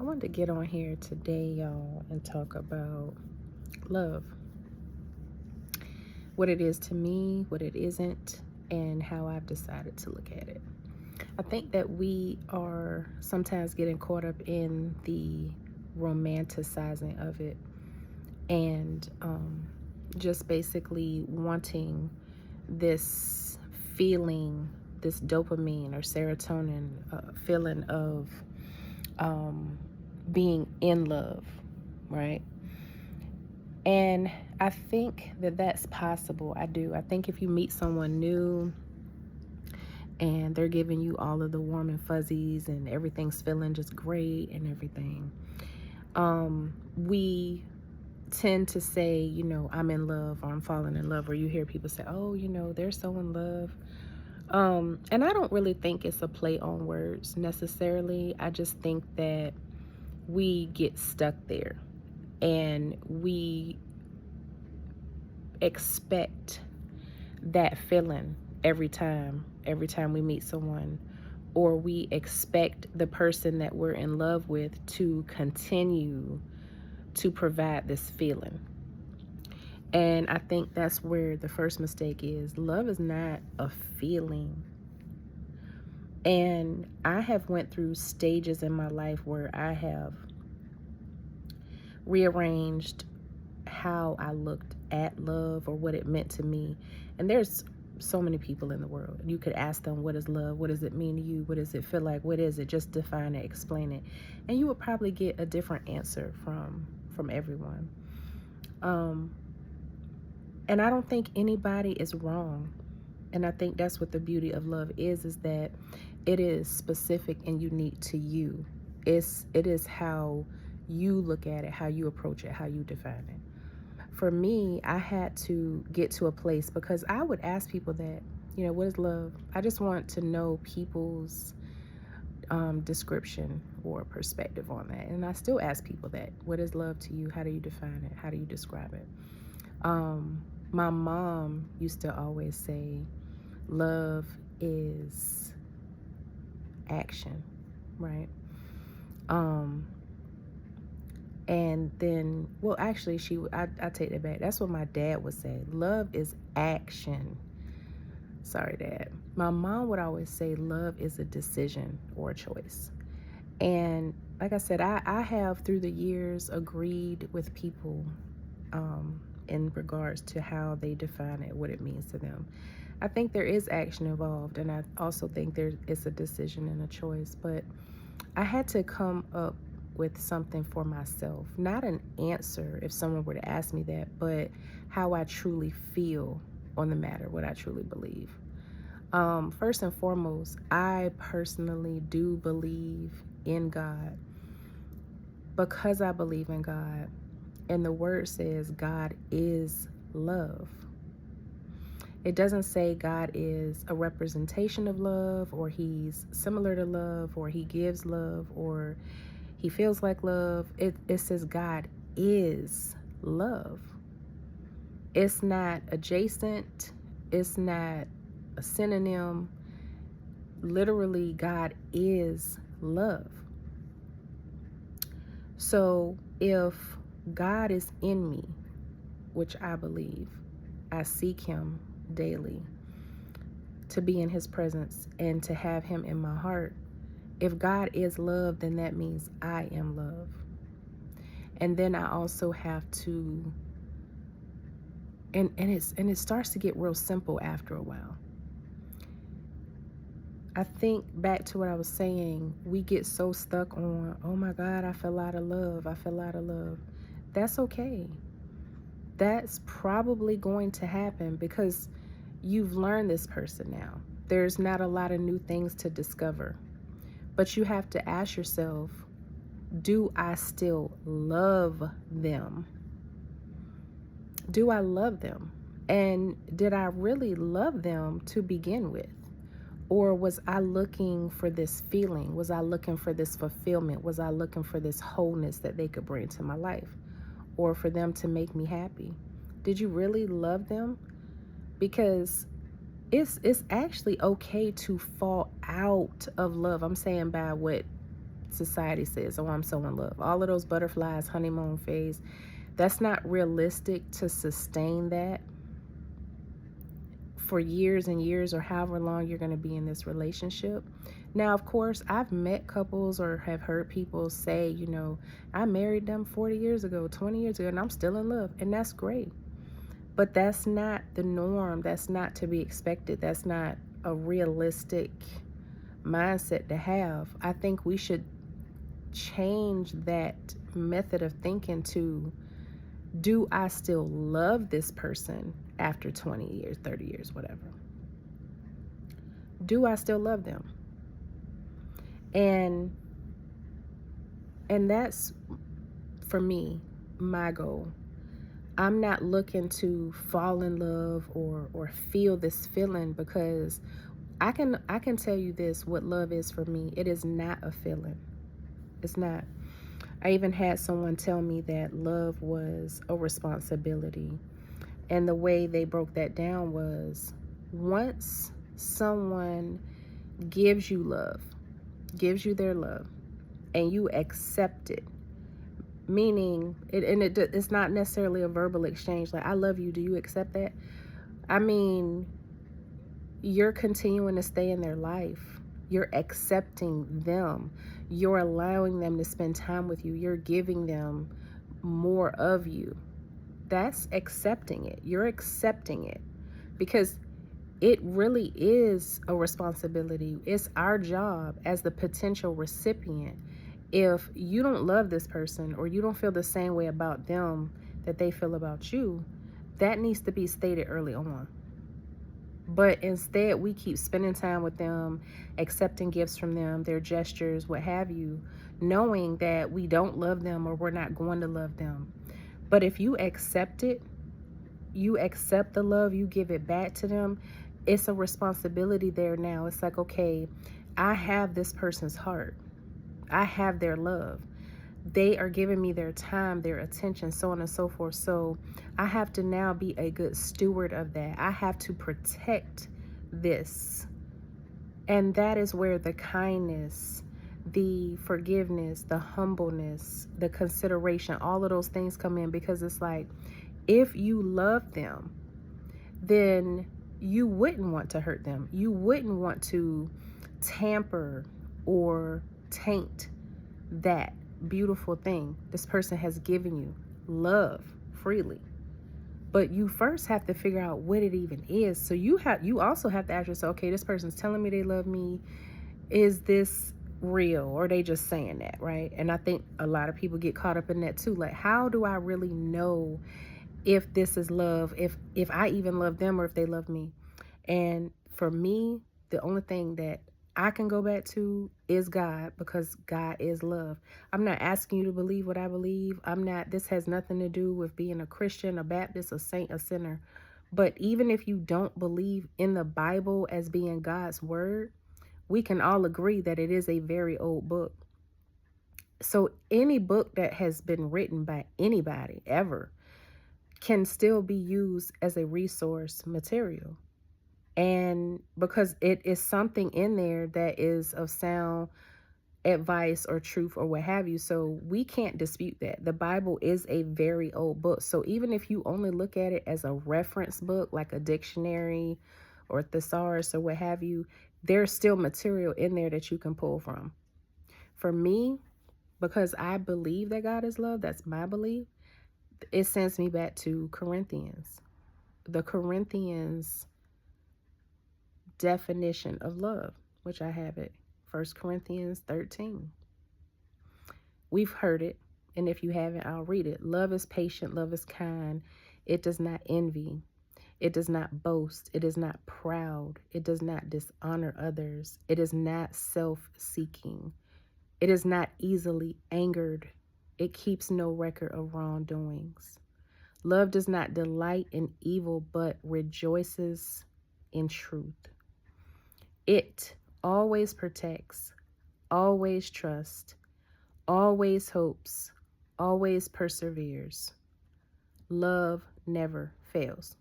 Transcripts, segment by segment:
I wanted to get on here today, y'all, and talk about love. What it is to me, what it isn't, and how I've decided to look at it. I think that we are sometimes getting caught up in the romanticizing of it and just basically wanting this feeling, this dopamine or serotonin feeling of being in love, right? And I think that that's possible. I do. I think if you meet someone new and they're giving you all of the warm and fuzzies and everything's feeling just great and everything, we tend to say, I'm in love or I'm falling in love, or you hear people say, oh, they're so in love. And I don't really think it's a play on words necessarily. I just think that we get stuck there and we expect that feeling every time we meet someone, or we expect the person that we're in love with to continue to provide this feeling. And I think that's where the first mistake is. Love is not a feeling. And I have went through stages in my life where I have rearranged how I looked at love or what it meant to me. And there's so many people in the world. You could ask them, what is love? What does it mean to you? What does it feel like? What is it? Just define it, explain it. And you would probably get a different answer from everyone. And I don't think anybody is wrong. And I think that's what the beauty of love is that it is specific and unique to you. It is how you look at it, how you approach it, how you define it. For me, I had to get to a place because I would ask people that, what is love? I just want to know people's description or perspective on that. And I still ask people that. What is love to you? How do you define it? How do you describe it? My mom used to always say, love is action, right? And then, well, actually, I take that back. That's what my dad would say. Love is action. Sorry, Dad. My mom would always say love is a decision or a choice. And like I said, I have through the years agreed with people in regards to how they define it, what it means to them. I think there is action involved, and I also think it's a decision and a choice. But I had to come up with something for myself, not an answer if someone were to ask me that, but how I truly feel on the matter, what I truly believe. First and foremost, I personally do believe in God because I believe in God. And the word says God is love. It doesn't say God is a representation of love, or he's similar to love, or he gives love, or he feels like love. It says God is love. It's not adjacent. It's not a synonym. Literally, God is love. So if God is in me, which I believe, I seek him daily to be in his presence and to have him in my heart. If God is love, then that means I am love. And then I also have to, and it starts to get real simple after a while. I think back to what I was saying, we get so stuck on, oh my God, I fell out of love. I fell out of love. That's okay. That's probably going to happen because you've learned this person now. There's not a lot of new things to discover. But you have to ask yourself, do I still love them? Do I love them? And did I really love them to begin with? Or was I looking for this feeling? Was I looking for this fulfillment? Was I looking for this wholeness that they could bring to my life? Or for them to make me happy? Did you really love them? Because it's actually okay to fall out of love. I'm saying by what society says, oh, I'm so in love. All of those butterflies, honeymoon phase, that's not realistic to sustain that for years and years or however long you're going to be in this relationship. Now, of course, I've met couples or have heard people say, you know, I married them 40 years ago, 20 years ago, and I'm still in love. And that's great. But that's not the norm. That's not to be expected. That's not a realistic mindset to have. I think we should change that method of thinking to, do I still love this person after 20 years, 30 years, whatever? Do I still love them? And that's, for me, my goal. I'm not looking to fall in love or feel this feeling, because I can tell you this, what love is for me. It is not a feeling. It's not. I even had someone tell me that love was a responsibility. And the way they broke that down was, once someone gives you love, gives you their love, and you accept it, meaning it's not necessarily a verbal exchange like, I love you, do you accept that? I mean, you're continuing to stay in their life. You're accepting them. You're allowing them to spend time with you. You're giving them more of you. That's accepting it. You're accepting it, because it really is a responsibility. It's our job as the potential recipient. If you don't love this person, or you don't feel the same way about them that they feel about you, that needs to be stated early on. But instead, we keep spending time with them, accepting gifts from them, their gestures, what have you, knowing that we don't love them or we're not going to love them. But if you accept it, you accept the love, you give it back to them, it's a responsibility there now. It's like, okay, I have this person's heart. I have their love. They are giving me their time, their attention, so on and so forth. So I have to now be a good steward of that. I have to protect this. And that is where the kindness, the forgiveness, the humbleness, the consideration, all of those things come in, because it's like, if you love them, then you wouldn't want to hurt them. You wouldn't want to tamper or taint that beautiful thing this person has given you, love, freely. But you first have to figure out what it even is. So you also have to ask yourself, okay, this person's telling me they love me. Is this real, or are they just saying that, right? And I think a lot of people get caught up in that too. Like, how do I really know if this is love, if I even love them, or if they love me? And for me, the only thing that I can go back to is God, because God is love. I'm not asking you to believe what I believe. This has nothing to do with being a Christian, a Baptist, a saint, a sinner. But even if you don't believe in the Bible as being God's word, we can all agree that it is a very old book. So any book that has been written by anybody ever can still be used as a resource material. And because it is something in there that is of sound advice or truth or what have you. So we can't dispute that. The Bible is a very old book. So even if you only look at it as a reference book, like a dictionary or thesaurus or what have you, there's still material in there that you can pull from. For me, because I believe that God is love, that's my belief, it sends me back to Corinthians. The Corinthians definition of love, which I have it, 1 Corinthians 13. We've heard it, and if you haven't, I'll read it. Love is patient, love is kind. It does not envy. It does not boast. It is not proud. It does not dishonor others. It is not self-seeking. It is not easily angered. It keeps no record of wrongdoings. Love does not delight in evil, but rejoices in truth. It always protects, always trusts, always hopes, always perseveres. Love never fails.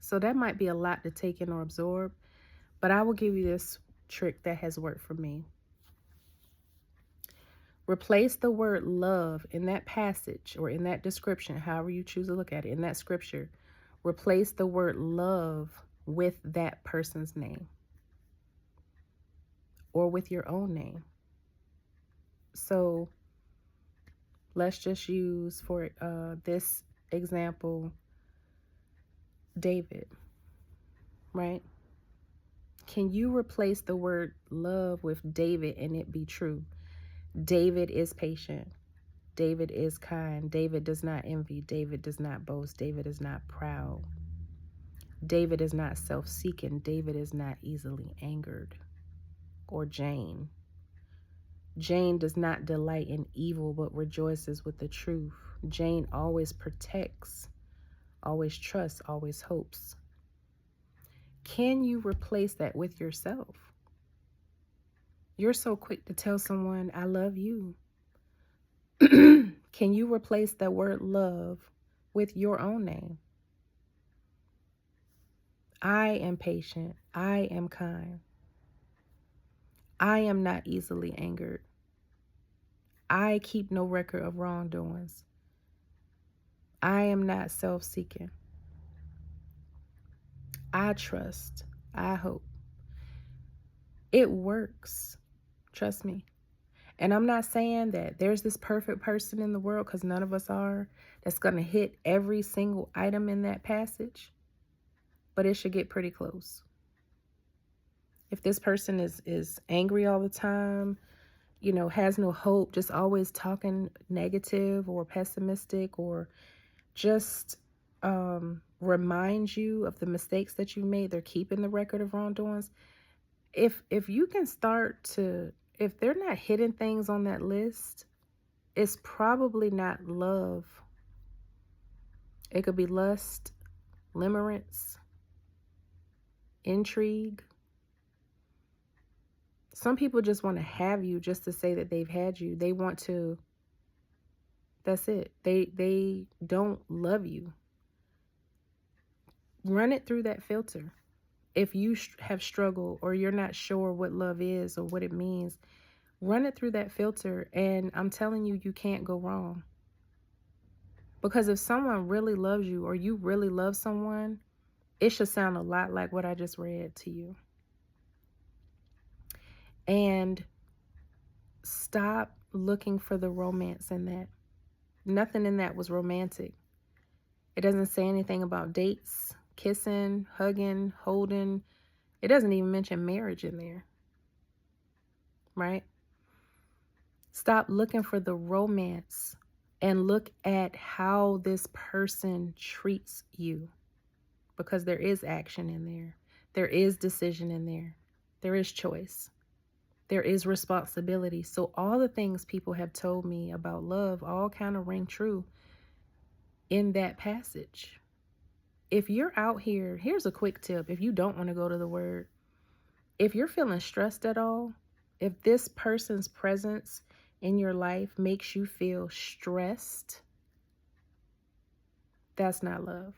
So that might be a lot to take in or absorb, but I will give you this trick that has worked for me. Replace the word love in that passage or in that description, however you choose to look at it, in that scripture. Replace the word love with that person's name or with your own name. So let's just use for this example, David, right? Can you replace the word love with David and it be true? David is patient. David is kind. David does not envy. David does not boast. David is not proud. David is not self-seeking. David is not easily angered. Or Jane. Jane does not delight in evil but rejoices with the truth. Jane always protects, always trusts, always hopes. Can you replace that with yourself? You're so quick to tell someone, I love you. Can you replace that word love with your own name? I am patient. I am kind. I am not easily angered. I keep no record of wrongdoings. I am not self-seeking. I trust. I hope. It works. Trust me. And I'm not saying that there's this perfect person in the world, because none of us are, that's going to hit every single item in that passage. But it should get pretty close. If this person is angry all the time, has no hope, just always talking negative or pessimistic, or just reminds you of the mistakes that you made, they're keeping the record of wrongdoings. If you can start to, if they're not hitting things on that list, it's probably not love. It could be lust, limerence, intrigue. Some people just want to have you just to say that they've had you. They want to, that's it. They don't love you. Run it through that filter. If you have struggled or you're not sure what love is or what it means, run it through that filter, and I'm telling you, you can't go wrong. Because if someone really loves you or you really love someone, it should sound a lot like what I just read to you. And stop looking for the romance in that. Nothing in that was romantic. It doesn't say anything about dates, kissing, hugging, holding. It doesn't even mention marriage in there. Right? Stop looking for the romance and look at how this person treats you. Because there is action in there. There is decision in there. There is choice. There is responsibility. So all the things people have told me about love all kind of ring true in that passage. If you're out here, here's a quick tip. If you don't want to go to the word, if you're feeling stressed at all, if this person's presence in your life makes you feel stressed, that's not love.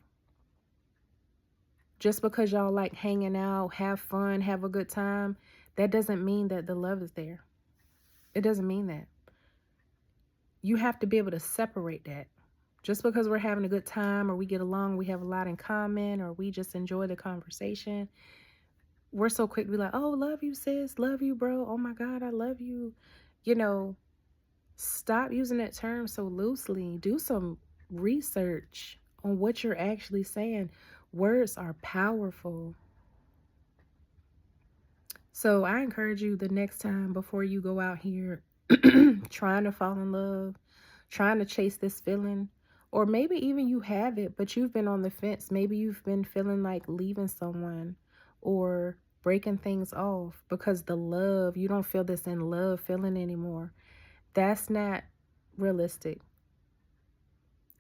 Just because y'all like hanging out, have fun, have a good time, that doesn't mean that the love is there. It doesn't mean that. You have to be able to separate that. Just because we're having a good time or we get along, we have a lot in common, or we just enjoy the conversation, we're so quick to be like, oh, love you, sis. Love you, bro. Oh, my God, I love you. Stop using that term so loosely. Do some research on what you're actually saying. Words are powerful. So I encourage you, the next time before you go out here trying to fall in love, trying to chase this feeling, or maybe even you have it, but you've been on the fence. Maybe you've been feeling like leaving someone or breaking things off because you don't feel this in love feeling anymore. That's not realistic.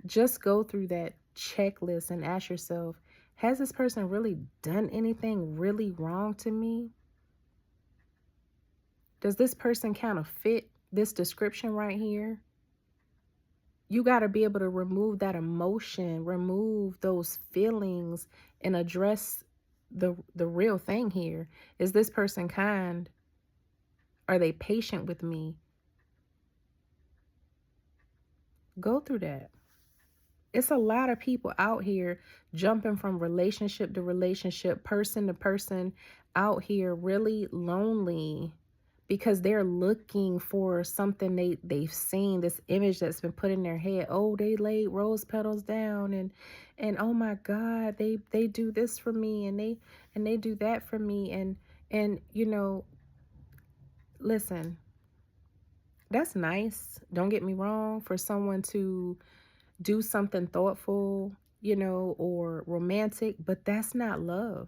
Just go through that checklist and ask yourself, has this person really done anything really wrong to me? Does this person kind of fit this description right here? You got to be able to remove that emotion, remove those feelings, and address the real thing here. Is this person kind? Are they patient with me? Go through that. It's a lot of people out here jumping from relationship to relationship, person to person, out here really lonely because they're looking for something they've seen, this image that's been put in their head. Oh, they laid rose petals down, and oh my God, they do this for me, and they do that for me, and listen, that's nice. Don't get me wrong, for someone to do something thoughtful, or romantic, but that's not love.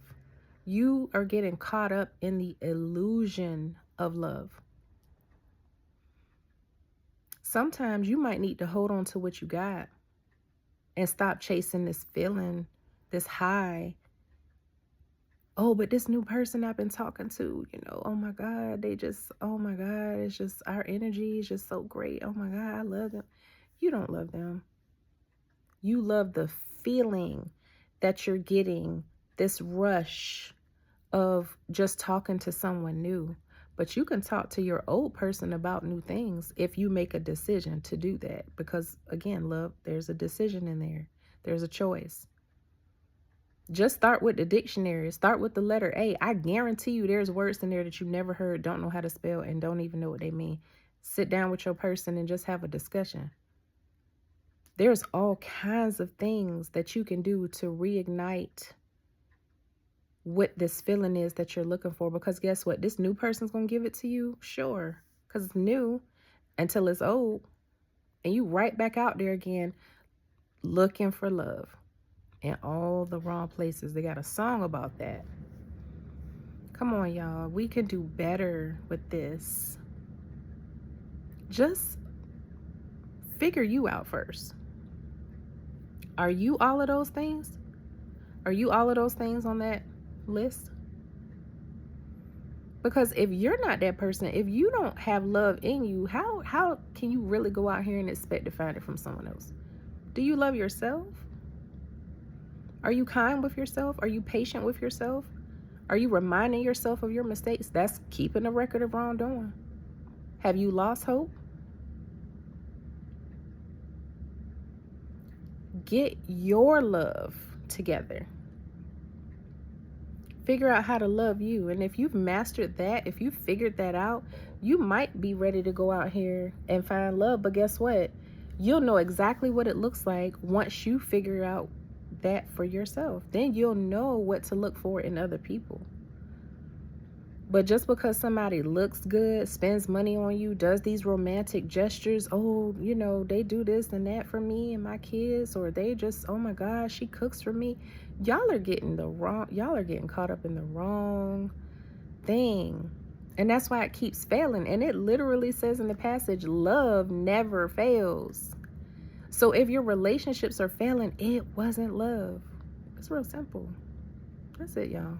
You are getting caught up in the illusion of love. Sometimes you might need to hold on to what you got and stop chasing this feeling, this high. Oh, but this new person I've been talking to, oh my God, oh my God, it's just our energy is just so great. Oh my God, I love them. You don't love them. You love the feeling that you're getting, this rush of just talking to someone new. But you can talk to your old person about new things if you make a decision to do that. Because again, love, there's a decision in there. There's a choice. Just start with the dictionary. Start with the letter A. I guarantee you there's words in there that you've never heard, don't know how to spell, and don't even know what they mean. Sit down with your person and just have a discussion. There's all kinds of things that you can do to reignite what this feeling is that you're looking for. Because guess what? This new person's going to give it to you. Sure. Because it's new until it's old. And you right back out there again looking for love in all the wrong places. They got a song about that. Come on, y'all. We can do better with this. Just figure you out first. Are you all of those things? Are you all of those things on that list? Because if you're not that person, if you don't have love in you, how can you really go out here and expect to find it from someone else? Do you love yourself? Are you kind with yourself? Are you patient with yourself? Are you reminding yourself of your mistakes? That's keeping a record of wrongdoing. Have you lost hope? Get your love together. Figure out how to love you. And if you've mastered that, if you've figured that out, you might be ready to go out here and find love. But guess what? You'll know exactly what it looks like once you figure out that for yourself. Then you'll know what to look for in other people. But just because somebody looks good, spends money on you, does these romantic gestures, oh, they do this and that for me and my kids, or they just, oh my gosh, she cooks for me. Y'all are getting caught up in the wrong thing. And that's why it keeps failing. And it literally says in the passage, love never fails. So if your relationships are failing, it wasn't love. It's real simple. That's it, y'all.